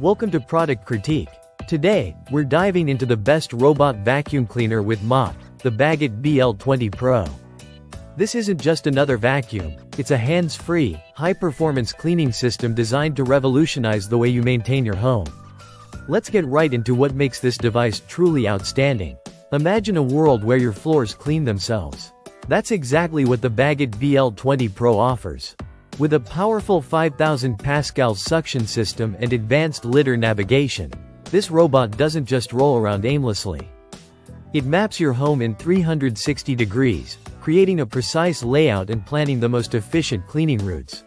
Welcome to Product Critique. Today, we're diving into the best robot vacuum cleaner with mop, the Bagotte BL20 Pro. This isn't just another vacuum, it's a hands-free, high-performance cleaning system designed to revolutionize the way you maintain your home. Let's get right into what makes this device truly outstanding. Imagine a world where your floors clean themselves. That's exactly what the Bagotte BL20 Pro offers. With a powerful 5,000 Pascal suction system and advanced litter navigation, this robot doesn't just roll around aimlessly. It maps your home in 360 degrees, creating a precise layout and planning the most efficient cleaning routes.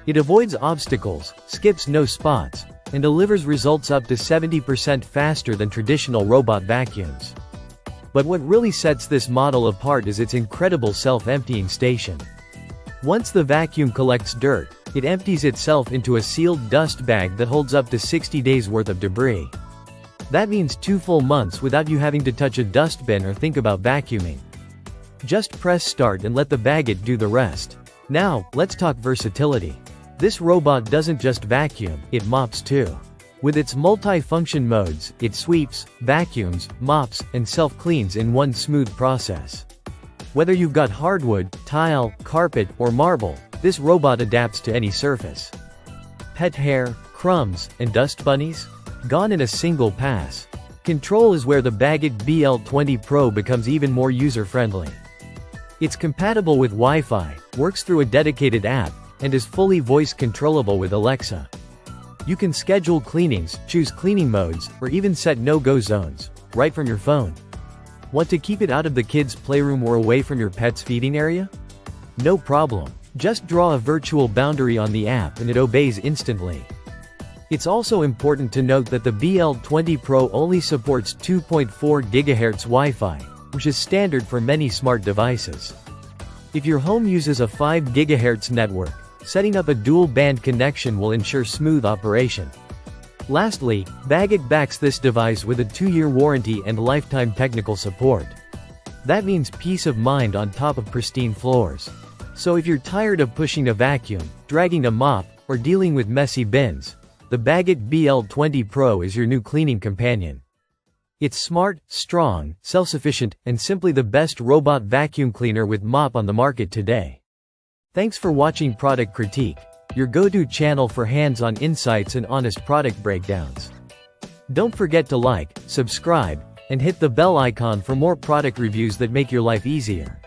It avoids obstacles, skips no spots, and delivers results up to 70% faster than traditional robot vacuums. But what really sets this model apart is its incredible self-emptying station. Once the vacuum collects dirt, it empties itself into a sealed dust bag that holds up to 60 days worth of debris. That means 2 full months without you having to touch a dustbin or think about vacuuming. Just press start and let the Bagotte do the rest. Now, let's talk versatility. This robot doesn't just vacuum, it mops too. With its multi-function modes, it sweeps, vacuums, mops, and self-cleans in one smooth process. Whether you've got hardwood, tile, carpet, or marble, this robot adapts to any surface. Pet hair, crumbs, and dust bunnies? Gone in a single pass. Control is where the Bagotte BL20 Pro becomes even more user-friendly. It's compatible with Wi-Fi, works through a dedicated app, and is fully voice-controllable with Alexa. You can schedule cleanings, choose cleaning modes, or even set no-go zones, right from your phone. Want to keep it out of the kids' playroom or away from your pet's feeding area? No problem. Just draw a virtual boundary on the app and it obeys instantly. It's also important to note that the BL20 Pro only supports 2.4 GHz Wi-Fi, which is standard for many smart devices. If your home uses a 5 GHz network, setting up a dual-band connection will ensure smooth operation. Lastly, Bagotte backs this device with a 2-year warranty and lifetime technical support. That means peace of mind on top of pristine floors. So if you're tired of pushing a vacuum, dragging a mop, or dealing with messy bins, the Bagotte BL20 Pro is your new cleaning companion. It's smart, strong, self-sufficient, and simply the best robot vacuum cleaner with mop on the market today. Thanks for watching Product Critique, your go-to channel for hands-on insights and honest product breakdowns. Don't forget to like, subscribe, and hit the bell icon for more product reviews that make your life easier.